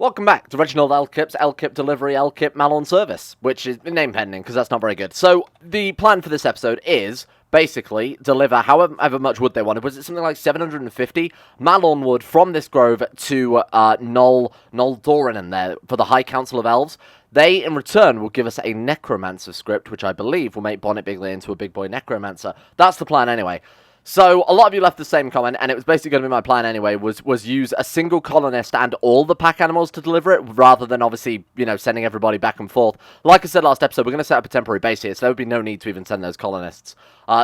Welcome back to Reginald L-Kip Delivery, L-Kip Malon Service, which is name pending, because that's not very good. So, the plan for this episode is, basically, deliver however much wood they wanted. Was it something like 750 Malon wood from this grove to Null Torann in there for the High Council of Elves? They, in return, will give us a necromancer script, which I believe will make Bonnet Bigly into a big boy necromancer. That's the plan anyway. So, a lot of you left the same comment, and it was basically going to be my plan anyway, was use a single colonist and all the pack animals to deliver it, rather than, obviously, you know, sending everybody back and forth. Like I said last episode, we're going to set up a temporary base here, so there would be no need to even send those colonists.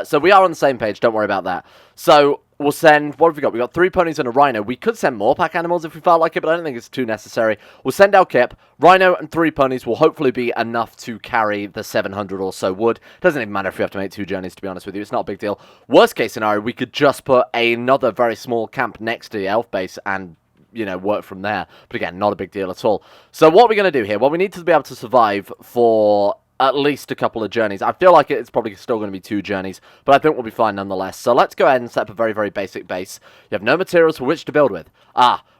So we are on the same page, don't worry about that. So, we'll send, what have we got? We've got 3 ponies and a rhino. We could send more pack animals if we felt like it, but I don't think it's too necessary. We'll send our Kip. Rhino and 3 ponies will hopefully be enough to carry the 700 or so wood. Doesn't even matter if we have to make 2 journeys, to be honest with you. It's not a big deal. Worst case scenario, we could just put another very small camp next to the elf base and, you know, work from there. But again, not a big deal at all. So what we're going to do here, well, we need to be able to survive for at least a couple of journeys. I feel like it's probably still going to be 2 journeys, but I think we'll be fine nonetheless. So let's go ahead and set up a very, very basic base. You have no materials for which to build with.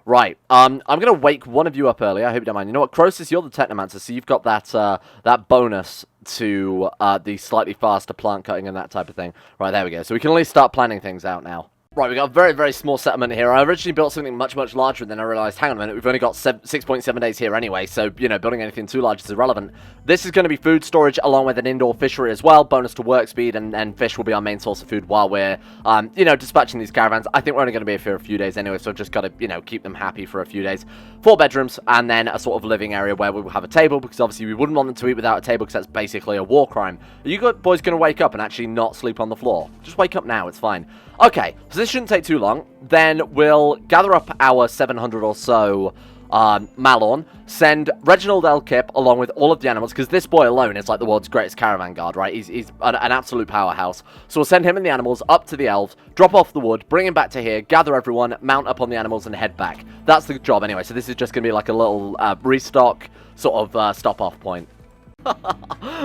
Right. I'm going to wake one of you up early. I hope you don't mind. You know what, Croesus, you're the Technomancer, so you've got that bonus to the slightly faster plant cutting and that type of thing. Right, there we go. So we can at least start planning things out now. Right, we've got a very, very small settlement here. I originally built something much, much larger, and then I realized, hang on a minute, we've only got 6.7 days here anyway, so, you know, building anything too large is irrelevant. This is going to be food storage along with an indoor fishery as well, bonus to work speed, and fish will be our main source of food while we're, you know, dispatching these caravans. I think we're only going to be here for a few days anyway, so I've just got to, you know, keep them happy for a few days. 4 bedrooms, and then a sort of living area where we will have a table, because obviously we wouldn't want them to eat without a table, because that's basically a war crime. Are you boys going to wake up and actually not sleep on the floor? Just wake up now, it's fine. Okay, so this shouldn't take too long. Then we'll gather up our 700 or so Malon, send Reginald L-Kip along with all of the animals, because this boy alone is like the world's greatest caravan guard, right? He's an absolute powerhouse. So we'll send him and the animals up to the elves, drop off the wood, bring him back to here, gather everyone, mount up on the animals, and head back. That's the job anyway, so this is just going to be like a little restock sort of stop-off point.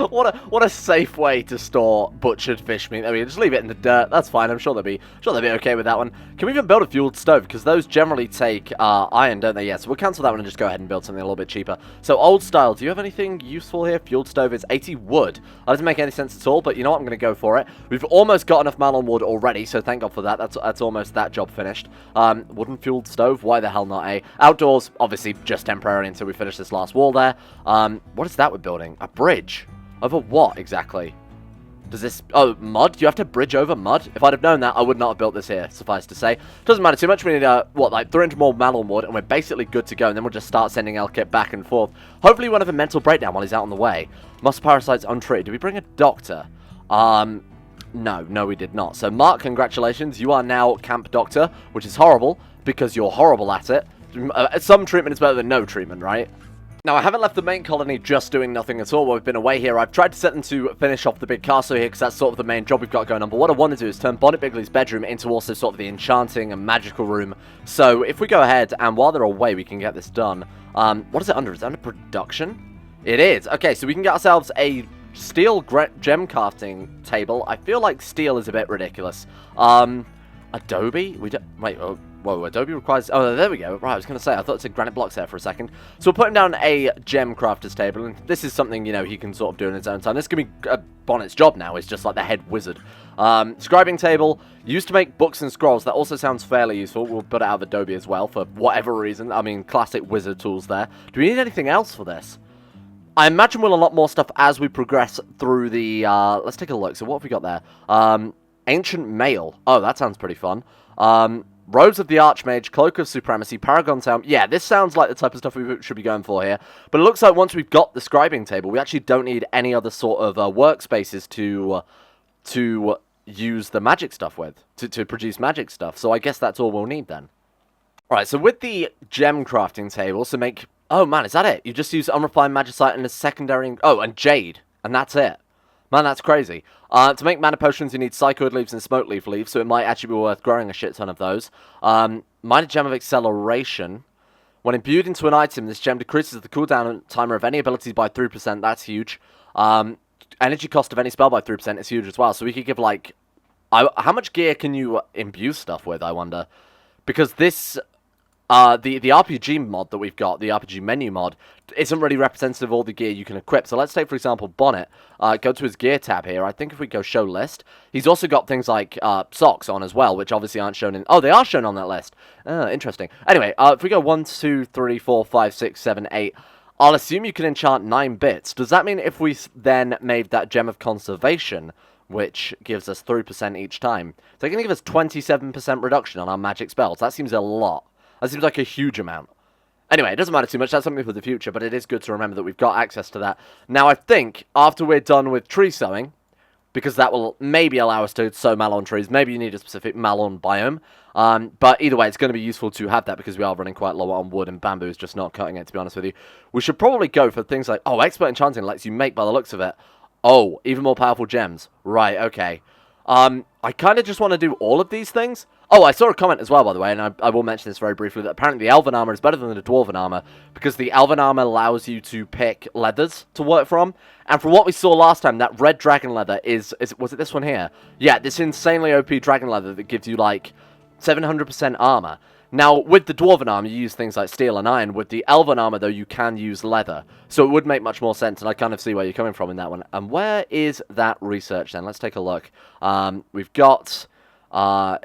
What a safe way to store butchered fish meat. I mean, just leave it in the dirt. That's fine. I'm sure they'll be okay with that one. Can we even build a fueled stove? Because those generally take iron, don't they? Yeah, so we'll cancel that one and just go ahead and build something a little bit cheaper. So old style. Do you have anything useful here? Fueled stove is 80 wood. That doesn't make any sense at all, but you know what? I'm going to go for it. We've almost got enough Malon wood already, so thank God for that. That's almost that job finished. Wooden fueled stove? Why the hell not, eh? Outdoors, obviously, just temporary until we finish this last wall there. What is that we're building? A bridge. Over what, exactly? Does this... Oh, mud? You have to bridge over mud? If I'd have known that, I would not have built this here, suffice to say. Doesn't matter too much. We need, what, like 300 more Malon wood, and we're basically good to go, and then we'll just start sending L-Kip back and forth. Hopefully we won't have a mental breakdown while he's out on the way. Muscle parasites untreated. Did we bring a doctor? No, we did not. So, Mark, congratulations. You are now camp doctor, which is horrible, because you're horrible at it. Some treatment is better than no treatment, right? Now, I haven't left the main colony just doing nothing at all while we've been away here. I've tried to set them to finish off the big castle here, because that's sort of the main job we've got going on. But what I want to do is turn Bonnet Bigly's bedroom into also sort of the enchanting and magical room. So, if we go ahead, and while they're away, we can get this done. What is it under? Is it under production? It is. Okay, so we can get ourselves a steel gem crafting table. I feel like steel is a bit ridiculous. Adobe? We don't... Wait, whoa, Adobe requires... Oh, there we go. Right, I was going to say, I thought it said granite blocks there for a second. So we're putting down a gem crafter's table, and this is something, you know, he can sort of do in his own time. This is going to be Bonnet's job now. He's just like the head wizard. Scribing table, used to make books and scrolls. That also sounds fairly useful. We'll put it out of Adobe as well, for whatever reason. I mean, classic wizard tools there. Do we need anything else for this? I imagine we'll unlock more stuff as we progress through the... let's take a look. So what have we got there? Ancient Mail. Oh, that sounds pretty fun. Robes of the Archmage, Cloak of Supremacy, Paragon Helm. Yeah, this sounds like the type of stuff we should be going for here. But it looks like once we've got the scribing table, we actually don't need any other sort of workspaces to use the magic stuff with, to produce magic stuff. So I guess that's all we'll need then. Alright, so with the gem crafting table, so make... Oh man, is that it? You just use unrefined magicite and a secondary... Oh, and jade. And that's it. Man, that's crazy. To make mana potions, you need psychoid leaves and smoke leaf leaves, so it might actually be worth growing a shit ton of those. Minor gem of acceleration. When imbued into an item, this gem decreases the cooldown timer of any ability by 3%. That's huge. Energy cost of any spell by 3% is huge as well. So we could give, like... how much gear can you imbue stuff with, I wonder? Because this... the RPG mod that we've got, the RPG menu mod, isn't really representative of all the gear you can equip. So let's take, for example, Bonnet. Go to his gear tab here. I think if we go show list, he's also got things like socks on as well, which obviously aren't shown in... Oh, they are shown on that list. Interesting. Anyway, if we go 1, 2, 3, 4, 5, 6, 7, 8... I'll assume you can enchant 9 bits. Does that mean if we then made that Gem of Conservation, which gives us 3% each time, they're going to give us 27% reduction on our magic spells? That seems a lot. That seems like a huge amount. Anyway, it doesn't matter too much. That's something for the future, but it is good to remember that we've got access to that. Now, I think after we're done with tree sowing, because that will maybe allow us to sow malon trees. Maybe you need a specific malon biome. But either way, it's going to be useful to have that because we are running quite low on wood and bamboo is just not cutting it, to be honest with you. We should probably go for things like... Oh, Expert Enchanting lets you make by the looks of it. Oh, even more powerful gems. Right, okay. I kind of just want to do all of these things. Oh, I saw a comment as well, by the way, and I will mention this very briefly, that apparently the Elven Armor is better than the Dwarven Armor, because the Elven Armor allows you to pick leathers to work from, and from what we saw last time, that red dragon leather was it this one here? Yeah, this insanely OP dragon leather that gives you, like, 700% armor. Now, with the Dwarven Armor, you use things like steel and iron. With the Elven Armor, though, you can use leather. So it would make much more sense, and I kind of see where you're coming from in that one. And where is that research, then? Let's take a look. We've got...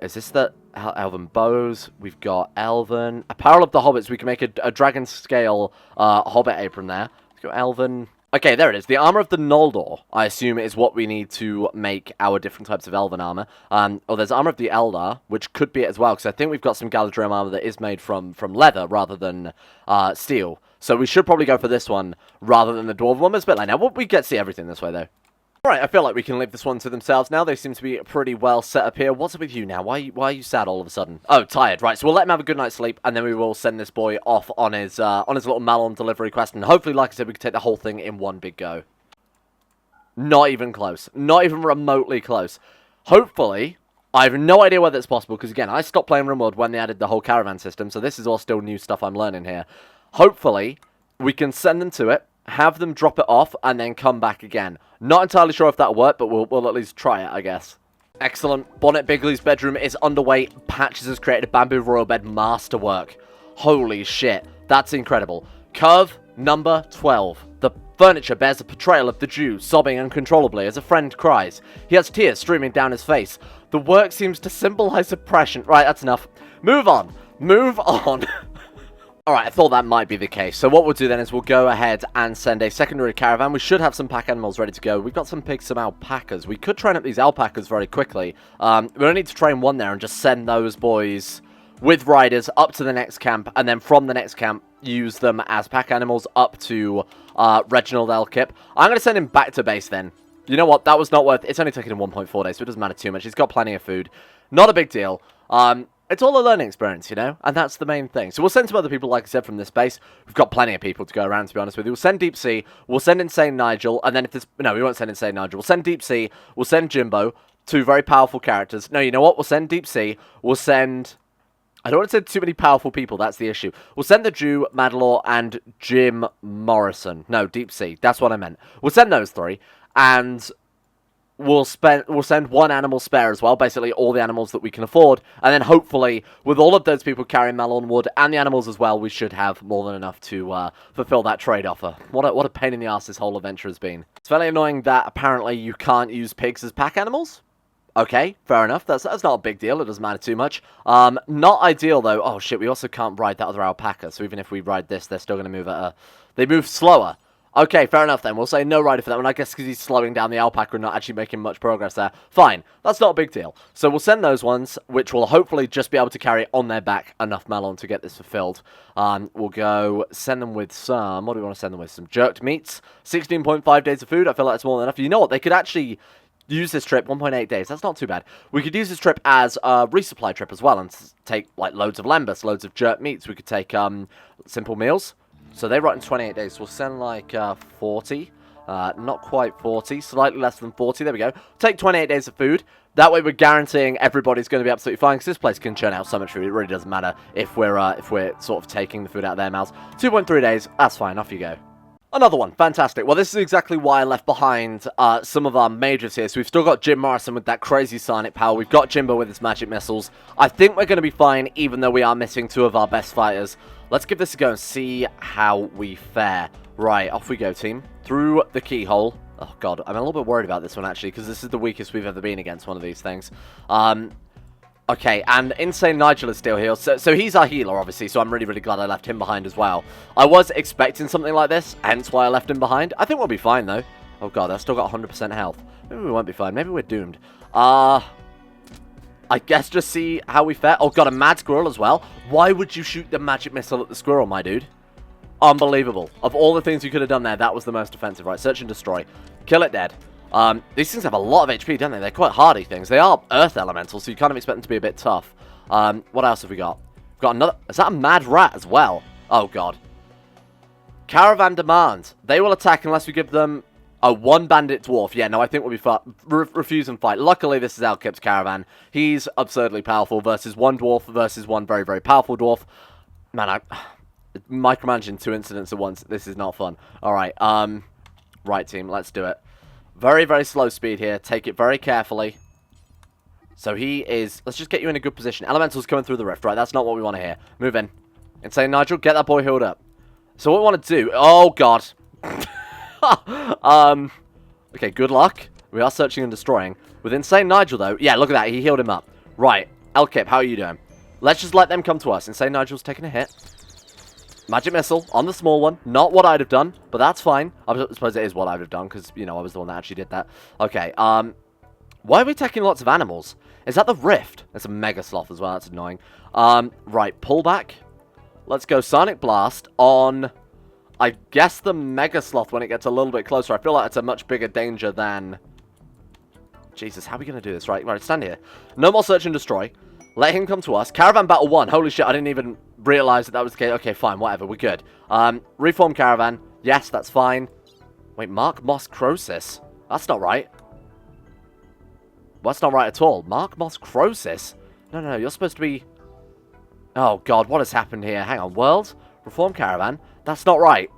is this the Elven Bows? We've got Elven... Apparel of the Hobbits. We can make a dragon scale Hobbit apron there. Let's go Elven... Okay, there it is. The Armor of the Noldor, I assume, is what we need to make our different types of Elven Armor. Oh, there's Armor of the Eldar, which could be it as well, because I think we've got some Galadriel armor that is made from leather rather than steel. So we should probably go for this one rather than the Dwarven one. But it's a bit like now. We get to see everything this way, though. Alright, I feel like we can leave this one to themselves now. They seem to be pretty well set up here. What's up with you now? Why are you sad all of a sudden? Oh, tired. Right, so we'll let him have a good night's sleep, and then we will send this boy off on his little Malon delivery quest, and hopefully, like I said, we can take the whole thing in one big go. Not even close. Not even remotely close. Hopefully, I have no idea whether it's possible, because again, I stopped playing Rimworld when they added the whole Caravan system, so this is all still new stuff I'm learning here. Hopefully, we can send them to it, have them drop it off, and then come back again. Not entirely sure if that'll work, but we'll at least try it, I guess. Excellent. Bonnet Bigly's bedroom is underway. Patches has created a bamboo royal bed masterwork. Holy shit. That's incredible. Curve number 12. The furniture bears a portrayal of the Jew, sobbing uncontrollably as a friend cries. He has tears streaming down his face. The work seems to symbolize oppression. Right, that's enough. Move on. Move on. Alright, I thought that might be the case. So what we'll do then is we'll go ahead and send a secondary caravan. We should have some pack animals ready to go. We've got some pigs, some alpacas. We could train up these alpacas very quickly. We only need to train one there and just send those boys with riders up to the next camp. And then from the next camp, use them as pack animals up to Reginald Elkip. I'm going to send him back to base then. You know what? That was not worth it. It's only taken him 1.4 days, so it doesn't matter too much. He's got plenty of food. Not a big deal. It's all a learning experience, you know? And that's the main thing. So we'll send some other people, like I said, from this base. We've got plenty of people to go around, to be honest with you. We'll send Deep Sea. We'll send Insane Nigel. And then if this... No, we won't send Insane Nigel. We'll send Deep Sea. We'll send Jimbo. Two very powerful characters. No, you know what? We'll send Deep Sea. We'll send... I don't want to send too many powerful people. That's the issue. We'll send the Jew, Madlaw, and Jim Morrison. No, Deep Sea. That's what I meant. We'll send those three. And... We'll send one animal spare as well, basically all the animals that we can afford, and then hopefully, with all of those people carrying Malon wood and the animals as well, we should have more than enough to fulfill that trade offer. What a pain in the ass this whole adventure has been. It's fairly annoying that apparently you can't use pigs as pack animals. Okay, fair enough. That's not a big deal. It doesn't matter too much. Not ideal though. Oh shit, we also can't ride that other alpaca. So even if we ride this, they're still going to move at a... They move slower. Okay, fair enough then. We'll say no rider for that one. I guess because he's slowing down the alpaca and not actually making much progress there. Fine. That's not a big deal. So we'll send those ones, which will hopefully just be able to carry on their back enough Malon to get this fulfilled. We'll go send them with some... What do we want to send them with? Some jerked meats. 16.5 days of food. I feel like that's more than enough. You know what? They could actually... use this trip 1.8 days. That's not too bad. We could use this trip as a resupply trip as well and take like loads of lembas, loads of jerked meats. We could take simple meals. So they rot in 28 days. So we'll send like 40. Not quite 40. Slightly less than 40. There we go. Take 28 days of food. That way we're guaranteeing everybody's going to be absolutely fine. Because this place can churn out so much food. It really doesn't matter if we're sort of taking the food out of their mouths. 2.3 days. That's fine. Off you go. Another one. Fantastic. Well, this is exactly why I left behind some of our mages here. So we've still got Jim Morrison with that crazy psionic power. We've got Jimbo with his magic missiles. I think we're going to be fine, even though we are missing 2 of our best fighters. Let's give this a go and see how we fare. Right, off we go, team. Through the keyhole. Oh, God. I'm a little bit worried about this one, actually, because this is the weakest we've ever been against one of these things. Okay, and Insane Nigel is still here. So he's our healer, obviously, so I'm really, really glad I left him behind as well. I was expecting something like this, hence why I left him behind. I think we'll be fine, though. Oh, God, I've still got 100% health. Maybe we won't be fine. Maybe we're doomed. I guess just see how we fare. Oh, God, a mad squirrel as well. Why would you shoot the magic missile at the squirrel, my dude? Unbelievable. Of all the things you could have done there, that was the most offensive. Right, search and destroy. Kill it dead. These things have a lot of HP, don't they? They're quite hardy things. They are earth elementals, so you kind of expect them to be a bit tough. What else have we got? We've got another... Is that a mad rat as well? Oh, God. Caravan demand. They will attack unless we give them a 1-bandit dwarf. Yeah, no, I think we'll be refuse and fight. Luckily, this is Alkip's Caravan. He's absurdly powerful versus 1 dwarf versus 1 very, very powerful dwarf. Man, micromanaging 2 incidents at once. This is not fun. All right, right, team, let's do it. Very, very slow speed here. Take it very carefully. So he is... Let's just get you in a good position. Elemental's coming through the rift, right? That's not what we want to hear. Move in. Insane Nigel, get that boy healed up. So what we want to do... Oh, God. Okay, good luck. We are searching and destroying. With Insane Nigel, though... Yeah, look at that. He healed him up. Right. Elkip, how are you doing? Let's just let them come to us. Insane Nigel's taking a hit. Magic missile on the small one. Not what I'd have done, but that's fine. I suppose it is what I'd have done, because, you know, I was the one that actually did that. Okay, why are we taking lots of animals? Is that the rift? It's a mega sloth as well. That's annoying. Right, pull back. Let's go Sonic Blast on, I guess, the mega sloth when it gets a little bit closer. I feel like it's a much bigger danger than... Jesus, how are we going to do this? Right, stand here. No more search and destroy. Let him come to us. Caravan Battle 1. Holy shit, I didn't even realize that that was the case. Okay, fine, whatever, we're good. Reform Caravan. Yes, that's fine. Wait, Mark Moss Crosis? That's not right. Well, that's not right at all. Mark Moss Crosis? No, you're supposed to be... Oh, God, what has happened here? Hang on, World? Reform Caravan? That's not right.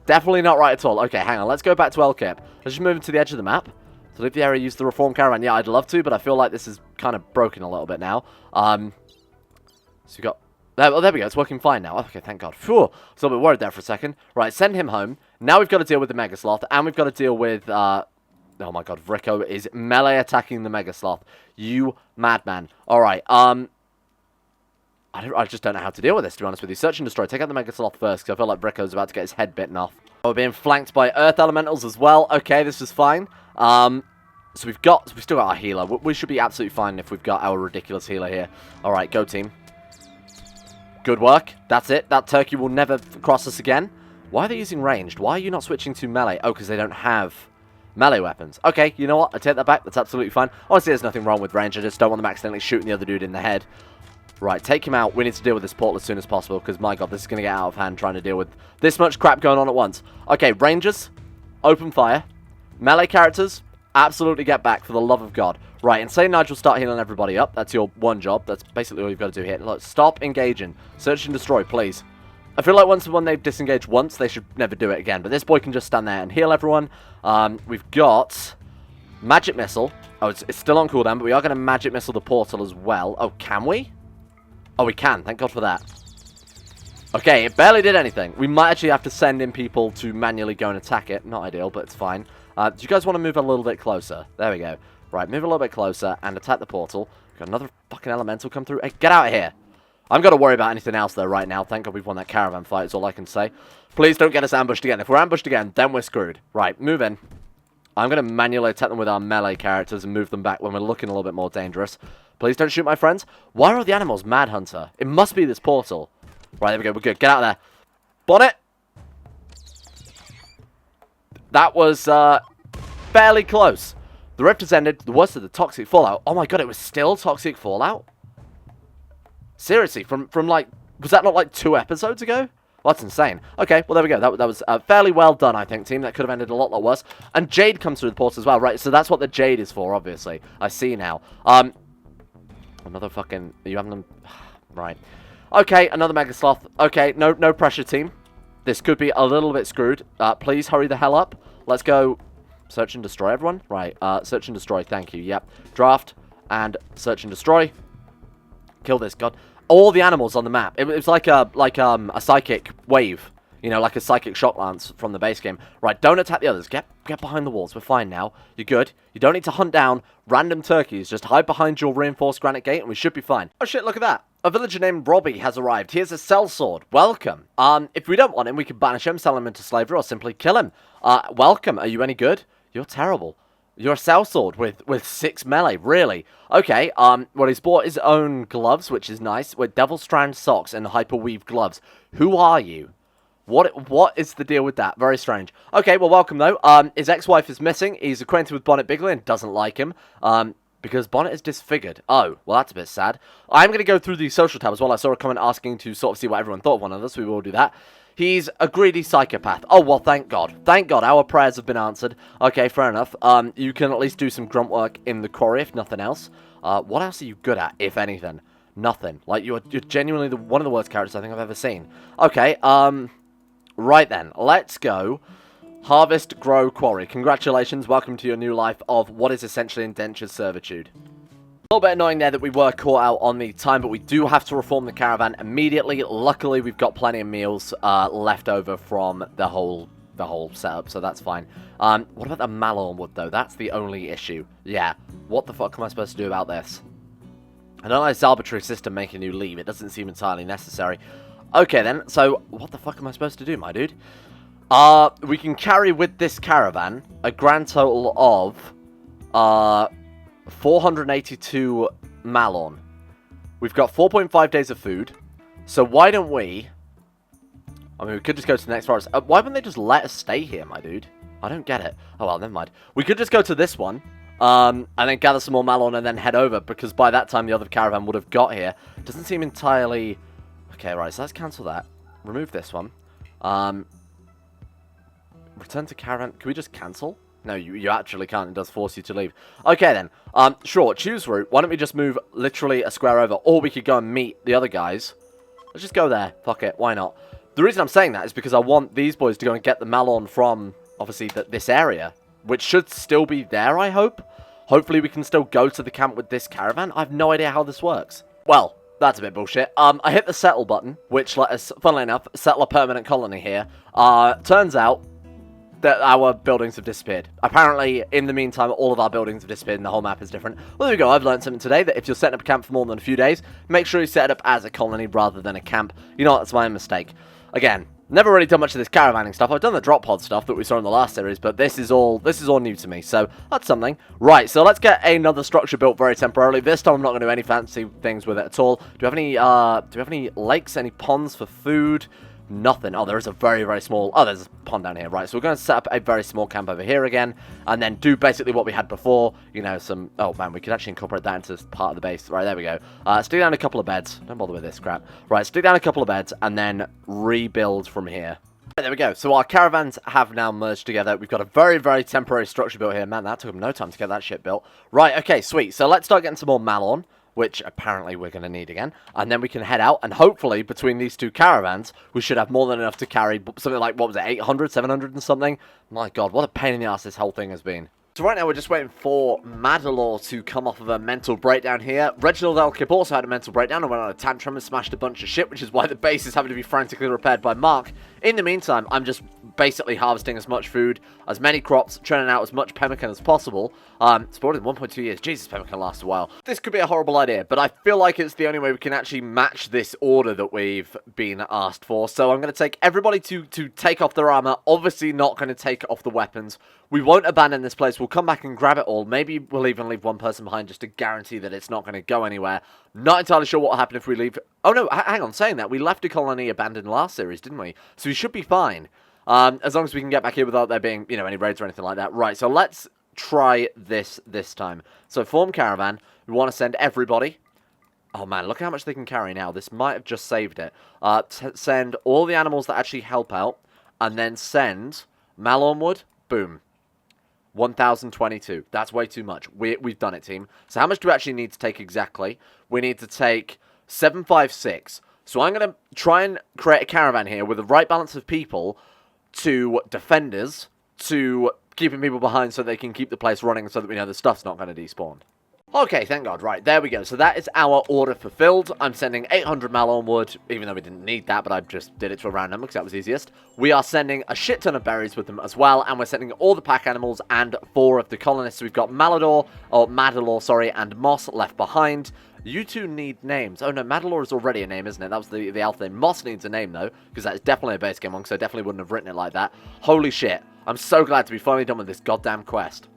Definitely not right at all. Okay, hang on, let's go back to Elkip. Let's just move into the edge of the map. So leave the area, use the Reform Caravan. Yeah, I'd love to, but I feel like this is kind of broken a little bit now. So you got... There we go. It's working fine now. Okay, thank God. Phew. I was a little bit worried there for a second. Right, send him home. Now we've got to deal with the Mega Sloth, and we've got to deal with... oh my God, Rico is melee attacking the Mega Sloth. You madman. All right, I just don't know how to deal with this, to be honest with you. Search and destroy. Take out the Mega Sloth first, because I feel like Rico's about to get his head bitten off. We're being flanked by Earth Elementals as well. Okay, this is fine. So we've still got our healer. We should be absolutely fine if we've got our ridiculous healer here. All right, go team. Good work. That's it. That turkey will never cross us again. Why are they using ranged? Why are you not switching to melee? Oh, because they don't have melee weapons. Okay, you know what? I take that back. That's absolutely fine. Honestly, there's nothing wrong with range. I just don't want them accidentally shooting the other dude in the head. Right, take him out. We need to deal with this portal as soon as possible, because, my God, this is going to get out of hand trying to deal with this much crap going on at once. Okay, rangers, open fire. Melee characters, absolutely get back, for the love of God. Right, Insane Nigel, start healing everybody up. That's your one job. That's basically all you've got to do here. Look, stop engaging. Search and destroy, please. I feel like when they've disengaged once, they should never do it again. But this boy can just stand there and heal everyone. We've got Magic Missile. Oh, it's still on cooldown, but we are going to Magic Missile the portal as well. Oh, can we? Oh, we can. Thank God for that. Okay, it barely did anything. We might actually have to send in people to manually go and attack it. Not ideal, but it's fine. Do you guys want to move a little bit closer? There we go. Right, move a little bit closer and attack the portal. Got another fucking elemental come through. Hey, get out of here. I'm going to worry about anything else, though, right now. Thank God we've won that caravan fight, is all I can say. Please don't get us ambushed again. If we're ambushed again, then we're screwed. Right, move in. I'm going to manually attack them with our melee characters and move them back when we're looking a little bit more dangerous. Please don't shoot my friends. Why are all the animals Mad Hunter? It must be this portal. Right, there we go. We're good. Get out of there. Bonnet! That was fairly close. The rift has ended. The worst of the toxic fallout. Oh my God, it was still toxic fallout? Seriously, from like... Was that not like 2 episodes ago? Well, that's insane. Okay, well, there we go. That was fairly well done, I think, team. That could have ended a lot worse. And Jade comes through the portal as well, right? So that's what the Jade is for, obviously. I see now. Another fucking... Are you having them... Right. Okay, another Mega Sloth. Okay, no pressure, team. This could be a little bit screwed. Please hurry the hell up. Let's go search and destroy, everyone. Right, search and destroy, thank you. Yep. Draft and search and destroy. Kill this god. All the animals on the map. It was like a psychic wave. You know, like a psychic shock lance from the base game. Right, don't attack the others. Get behind the walls. We're fine now. You're good. You don't need to hunt down random turkeys. Just hide behind your reinforced granite gate and we should be fine. Oh shit, look at that. A villager named Robbie has arrived. Here's a sellsword. Welcome. If we don't want him, we can banish him, sell him into slavery, or simply kill him. Welcome. Are you any good? You're terrible. You're a sellsword with 6 melee, really? Okay, well, he's bought his own gloves, which is nice, with Devil Strand socks and Hyperweave gloves. Who are you? What is the deal with that? Very strange. Okay, well, welcome, though. His ex-wife is missing. He's acquainted with Bonnet Bigly and doesn't like him, because Bonnet is disfigured. Oh, well, that's a bit sad. I'm going to go through the social tab as well. I saw a comment asking to sort of see what everyone thought of one another, so we will do that. He's a greedy psychopath. Oh, well, thank God. Thank God, our prayers have been answered. Okay, fair enough. You can at least do some grunt work in the quarry, if nothing else. What else are you good at, if anything? Nothing. Like, you're genuinely one of the worst characters I think I've ever seen. Okay, right then. Let's go. Harvest, grow, quarry. Congratulations. Welcome to your new life of what is essentially indentured servitude. A little bit annoying there that we were caught out on the time, but we do have to reform the caravan immediately. Luckily, we've got plenty of meals left over from the whole setup, so that's fine. What about the Malorn wood, though? That's the only issue. Yeah. What the fuck am I supposed to do about this? I don't like this arbitrary system making you leave. It doesn't seem entirely necessary. Okay, then. So, what the fuck am I supposed to do, my dude? We can carry with this caravan a grand total of 482 Malorn. We've got 4.5 days of food. So why don't we... I mean, we could just go to the next forest. Why wouldn't they just let us stay here, my dude? I don't get it. Oh, well, never mind. We could just go to this one. And then gather some more Malorn and then head over. Because by that time, the other caravan would have got here. Doesn't seem entirely... Okay, right. So let's cancel that. Remove this one. Return to caravan. Can we just cancel? No, you actually can't. It does force you to leave. Okay, then. Sure, choose route. Why don't we just move literally a square over? Or we could go and meet the other guys. Let's just go there. Fuck it. Why not? The reason I'm saying that is because I want these boys to go and get the Malorn from, obviously, this area. Which should still be there, I hope. Hopefully we can still go to the camp with this caravan. I have no idea how this works. Well, that's a bit bullshit. I hit the settle button, which let us, funnily enough, settle a permanent colony here. Turns out that our buildings have disappeared. Apparently, in the meantime, all of our buildings have disappeared and the whole map is different. Well, there we go. I've learned something today, that if you're setting up a camp for more than a few days, make sure you set it up as a colony rather than a camp. You know what? That's my mistake. Again, never really done much of this caravanning stuff. I've done the drop pod stuff that we saw in the last series, but this is all new to me, so that's something. Right, so let's get another structure built very temporarily. This time I'm not going to do any fancy things with it at all. Do we have any lakes, any ponds for food? Nothing. Oh, there is a very, very small... Oh, there's a pond down here. Right, so we're going to set up a very small camp over here again, and then do basically what we had before. You know, some... Oh, man, we could actually incorporate that into part of the base. Right, there we go. Stick down a couple of beds. Don't bother with this crap. Right, stick down a couple of beds, and then rebuild from here. Right, there we go. So our caravans have now merged together. We've got a very, very temporary structure built here. Man, that took them no time to get that shit built. Right, okay, sweet. So let's start getting some more Malorn, which apparently we're going to need again. And then we can head out, and hopefully, between these two caravans, we should have more than enough to carry something like, what was it, 800, 700 and something? My god, what a pain in the ass this whole thing has been. So right now we're just waiting for Madalore to come off of a mental breakdown here. Reginald Elkip also had a mental breakdown and went on a tantrum and smashed a bunch of shit, which is why the base is having to be frantically repaired by Mark. In the meantime, I'm just basically harvesting as much food, as many crops, churning out as much pemmican as possible. Spoiled in 1.2 years. Jesus, pemmican lasts a while. This could be a horrible idea, but I feel like it's the only way we can actually match this order that we've been asked for. So I'm going to take everybody to take off their armor. Obviously not going to take off the weapons. We won't abandon this place. We'll come back and grab it all. Maybe we'll even leave one person behind just to guarantee that it's not going to go anywhere. Not entirely sure what will happen if we leave... Oh no, hang on, saying that. We left a colony abandoned last series, didn't we? So we should be fine. As long as we can get back here without there being, you know, any raids or anything like that. Right, so let's try this time. So form caravan. We want to send everybody. Oh man, look how much they can carry now. This might have just saved it. Send all the animals that actually help out. And then send Malorn wood. Boom. 1,022. That's way too much. We've done it, team. So how much do we actually need to take exactly? We need to take 756. So I'm going to try and create a caravan here with the right balance of people to defenders to keeping people behind so they can keep the place running so that we know the stuff's not going to despawn. Okay, thank God. Right, there we go. So that is our order fulfilled. I'm sending 800 malon wood, even though we didn't need that, but I just did it to a round number because that was easiest. We are sending a shit ton of berries with them as well, and we're sending all the pack animals and 4 of the colonists. So we've got Madalor, sorry, and Moss left behind. You two need names. Oh no, Madalor is already a name, isn't it? That was the elf name. Moss needs a name, though, because that is definitely a base game one, so I definitely wouldn't have written it like that. Holy shit. I'm so glad to be finally done with this goddamn quest.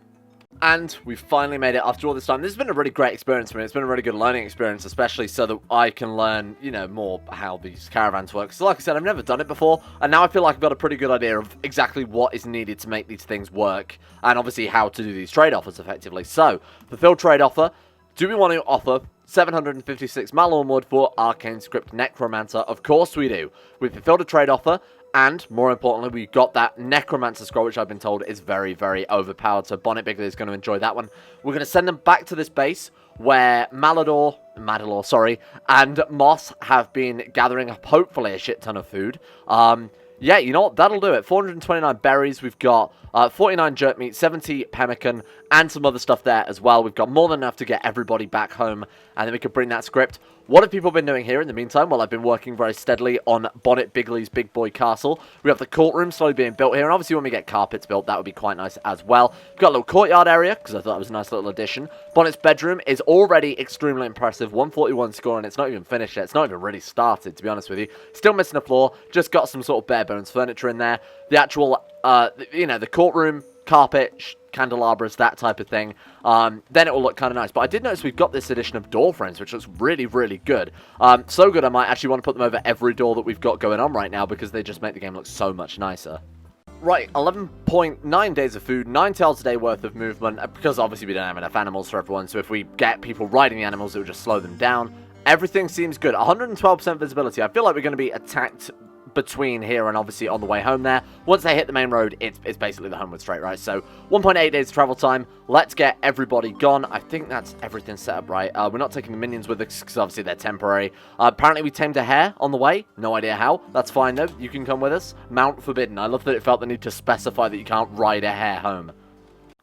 And we finally made it after all this time. This has been a really great experience for me. It's been a really good learning experience, especially so that I can learn, you know, more how these caravans work. So like I said, I've never done it before, and now I feel like I've got a pretty good idea of exactly what is needed to make these things work, and obviously how to do these trade offers effectively. So, fulfill trade offer. Do we want to offer 756 malon wood for Arcane Script Necromancer? Of course we do. We've fulfilled a trade offer. And, more importantly, we got that Necromancer scroll, which I've been told is very, very overpowered. So Bonnet Bigly is going to enjoy that one. We're going to send them back to this base where Madalor, and Moss have been gathering up, hopefully, a shit ton of food. Yeah, you know what? That'll do it. 429 berries. We've got 49 jerk meat, 70 pemmican, and some other stuff there as well. We've got more than enough to get everybody back home, and then we could bring that script. What have people been doing here in the meantime? Well, I've been working very steadily on Bonnet Bigly's Big Boy Castle. We have the courtroom slowly being built here, and obviously when we get carpets built, that would be quite nice as well. We've got a little courtyard area, because I thought it was a nice little addition. Bonnet's bedroom is already extremely impressive. 141 score, and it's not even finished yet. It's not even really started, to be honest with you. Still missing a floor. Just got some sort of bare bones furniture in there. The actual, you know, the courtroom, carpet, candelabras, that type of thing. Then it will look kind of nice. But I did notice we've got this edition of door frames, which looks really, really good. So good I might actually want to put them over every door that we've got going on right now because they just make the game look so much nicer. Right, 11.9 days of food, 9 tails a day worth of movement, because obviously we don't have enough animals for everyone, so if we get people riding the animals, it will just slow them down. Everything seems good. 112% visibility. I feel like we're going to be attacked between here and obviously on the way home there. Once they hit the main road, it's basically the homeward straight, right? So 1.8 days of travel time. Let's get everybody gone. I think that's everything set up right. We're not taking the minions with us because obviously they're temporary. Apparently we tamed a hare on the way. No idea how. That's fine though. You can come with us. Mount forbidden. I love that it felt the need to specify that you can't ride a hare home.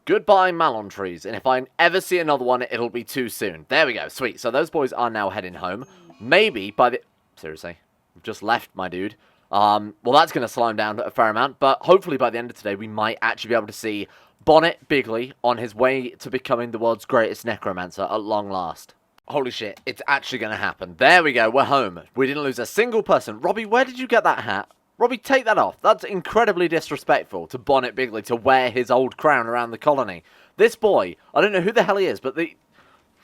Goodbye, Malon trees, and if I ever see another one, it'll be too soon. There we go, sweet. So those boys are now heading home. Maybe by the... Seriously, I've just left, my dude. Well, that's going to slow him down a fair amount, but hopefully by the end of today, we might actually be able to see Bonnet Bigly on his way to becoming the world's greatest necromancer at long last. Holy shit, it's actually going to happen. There we go, we're home. We didn't lose a single person. Robbie, where did you get that hat? Robbie, take that off. That's incredibly disrespectful to Bonnet Bigly to wear his old crown around the colony. This boy, I don't know who the hell he is, but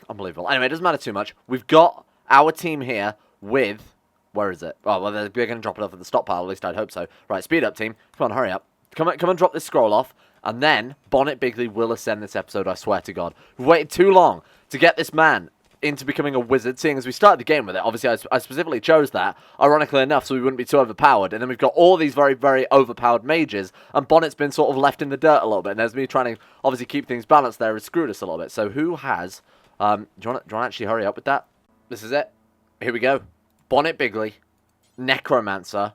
unbelievable. Anyway, it doesn't matter too much. We've got our team here with... Where is it? Oh, well, they're going to drop it off at the stockpile. At least I'd hope so. Right, speed up, team. Come on, hurry up. Come and drop this scroll off. And then Bonnet Bigly will ascend this episode, I swear to God. We've waited too long to get this man into becoming a wizard, seeing as we started the game with it. Obviously, I specifically chose that, ironically enough, so we wouldn't be too overpowered. And then we've got all these very, very overpowered mages, and Bonnet's been sort of left in the dirt a little bit. And there's me trying to obviously keep things balanced there has screwed us a little bit. So who has... do you want to actually hurry up with that? This is it. Here we go. Bonnet Bigly. Necromancer,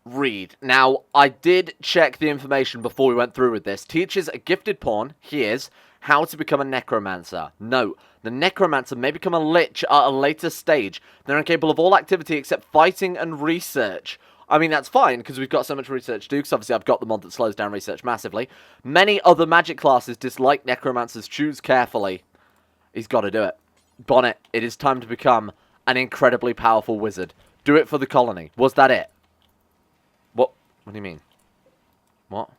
read. Now, I did check the information before we went through with this. Teaches a gifted pawn, here's how to become a necromancer. Note, the necromancer may become a lich at a later stage. They're incapable of all activity except fighting and research. I mean, that's fine, because we've got so much research to do, because obviously I've got the mod that slows down research massively. Many other magic classes dislike necromancers. Choose carefully. He's got to do it. Bonnet, it is time to become an incredibly powerful wizard. Do it for the colony. Was that it? What? What do you mean? What?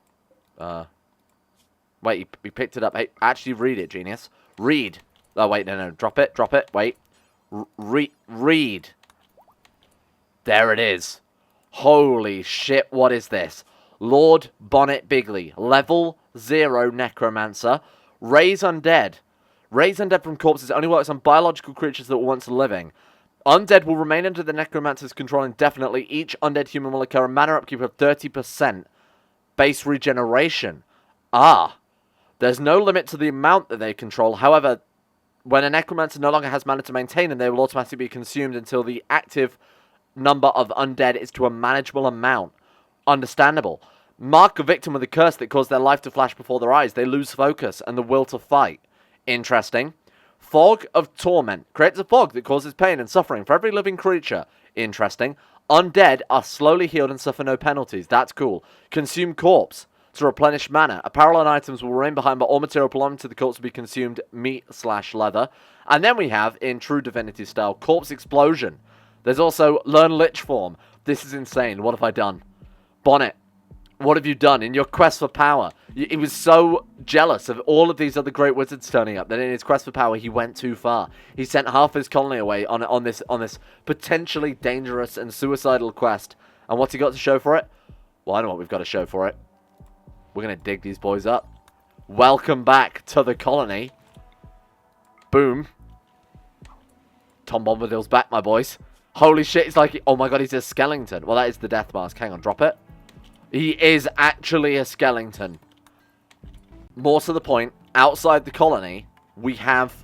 Wait, he picked it up. Hey, actually read it, genius. Read. Oh, wait, no. Drop it. Wait. Read. There it is. Holy shit, what is this? Lord Bonnet Bigly. Level 0 necromancer. Raise undead. Raise undead from corpses only works on biological creatures that were once living. Undead will remain under the necromancer's control indefinitely. Each undead human will occur a mana upkeep of 30%. Base regeneration. There's no limit to the amount that they control. However, when a necromancer no longer has mana to maintain them, they will automatically be consumed until the active number of undead is to a manageable amount. Understandable. Mark a victim with a curse that caused their life to flash before their eyes. They lose focus and the will to fight. Interesting. Fog of Torment creates a fog that causes pain and suffering for every living creature. Interesting. Undead are slowly healed and suffer no penalties. That's cool. Consume Corpse to replenish mana. Apparel and items will remain behind, but all material belonging to the corpse will be consumed, meat/leather. And then we have, in true Divinity style, Corpse Explosion. There's also Learn Lich Form. This is insane. What have I done? Bonnet, what have you done in your quest for power? He was so jealous of all of these other great wizards turning up that in his quest for power he went too far. He sent half his colony away on this potentially dangerous and suicidal quest. And what's he got to show for it? Well, I know what we've got to show for it. We're going to dig these boys up. Welcome back to the colony. Boom. Tom Bombadil's back, my boys. Holy shit, it's like... Oh my god, he's a skeleton. Well, that is the death mask. Hang on, drop it. He is actually a skeleton. More to the point, outside the colony, we have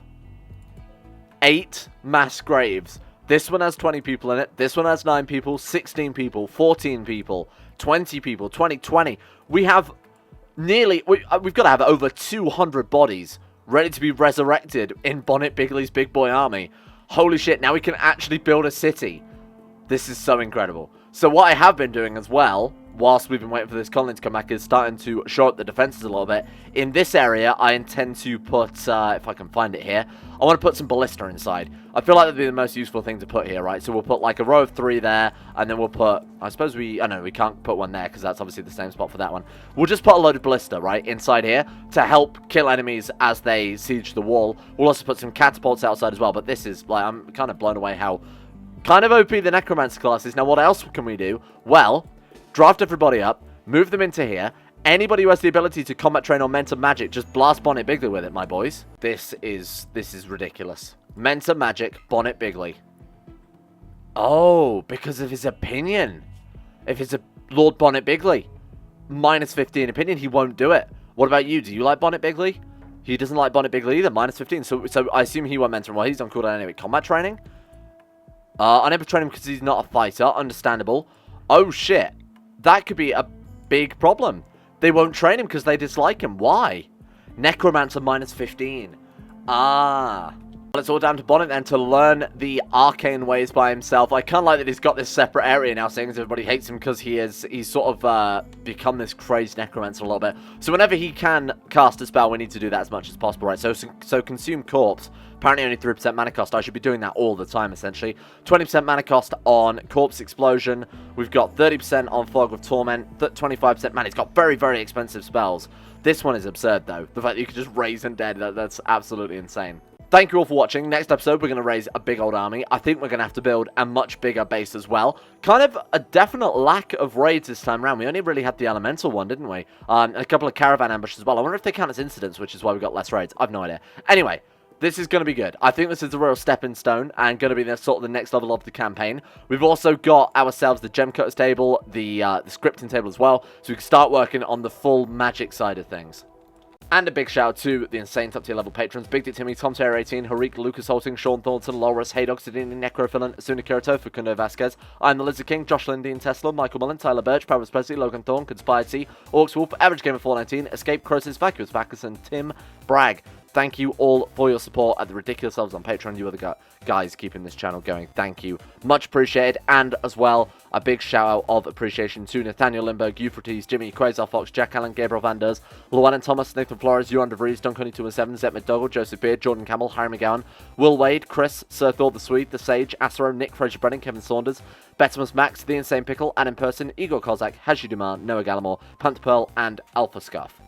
8 mass graves. This one has 20 people in it. This one has 9 people, 16 people, 14 people, 20 people, 20. We have nearly... We've got to have over 200 bodies ready to be resurrected in Bonnet Bigly's big boy army. Holy shit, now we can actually build a city. This is so incredible. So what I have been doing as well, whilst we've been waiting for this colony to come back, is starting to shore up the defenses a little bit. In this area, I intend to put, if I can find it here, I want to put some ballista inside. I feel like that'd be the most useful thing to put here, right? So we'll put like a row of 3 there, and then we'll put, I suppose we, oh no, we can't put one there because that's obviously the same spot for that one. We'll just put a load of ballista, right, inside here to help kill enemies as they siege the wall. We'll also put some catapults outside as well, but this is, like, I'm kind of blown away how kind of OP the Necromancer class is. Now, what else can we do? Well, draft everybody up, move them into here. Anybody who has the ability to combat train or mentor magic, just blast Bonnet Bigly with it, my boys. This is ridiculous. Mentor magic, Bonnet Bigly. Oh, because of his opinion. If it's a Lord Bonnet Bigly, minus 15 opinion, he won't do it. What about you? Do you like Bonnet Bigly? He doesn't like Bonnet Bigly either, minus 15. So I assume he won't mentor him. Well, he's on cooldown anyway. Combat training? Unable to train him because he's not a fighter. Understandable. Oh, shit. That could be a big problem. They won't train him because they dislike him. Why? Necromancer minus 15. Ah. Well, it's all down to Bonnet then to learn the arcane ways by himself. I kind of like that he's got this separate area now, seeing as everybody hates him because he's sort of become this crazed necromancer a little bit. So whenever he can cast a spell, we need to do that as much as possible, right? So consume corpse. Apparently only 3% mana cost. I should be doing that all the time, essentially. 20% mana cost on Corpse Explosion. We've got 30% on Fog of Torment. 25% mana. It's got very, very expensive spells. This one is absurd, though. The fact that you can just raise undead, that's absolutely insane. Thank you all for watching. Next episode, we're going to raise a big old army. I think we're going to have to build a much bigger base as well. Kind of a definite lack of raids this time around. We only really had the elemental one, didn't we? And a couple of caravan ambushes as well. I wonder if they count as incidents, which is why we got less raids. I've no idea. Anyway, this is going to be good. I think this is a real stepping stone and going to be the sort of the next level of the campaign. We've also got ourselves the gem cutters table, the scripting table as well, so we can start working on the full magic side of things. And a big shout out to the insane top tier level patrons: Big Dick Timmy, Tom Terry 18, Harik, Lucas Holting, Sean Thornton, Loris, Haydox, Sidini, Necrophilan, Asuna Kirito, Facundo Vasquez, I'm the Lizard King, Josh Lindy, Tesla, Michael Mullen, Tyler Birch, Paris Presley, Logan Thorne, Conspiracy, Orcs Wolf, Average Gamer 419, Escape, Crosis, Vacuous Vacuous, and Tim Bragg. Thank you all for your support at the ridiculous levels on Patreon. You are the guys keeping this channel going. Thank you. Much appreciated. And as well, a big shout out of appreciation to Nathaniel Lindbergh, Euphrates, Jimmy, Quasar Fox, Jack Allen, Gabriel Van Ders, Llewellyn Thomas, Nathan Flores, Euron DeVries, Duncan 217, Zet McDougall, Joseph Beard, Jordan Campbell, Harry McGowan, Will Wade, Chris, Sir Thor the Swede, The Sage, Asero, Nick, Fraser Brennan, Kevin Saunders, Betimus Max, The Insane Pickle, and in person, Igor Kozak, Haji Duman, Noah Gallimore, Panther Pearl, and Alpha Scuff.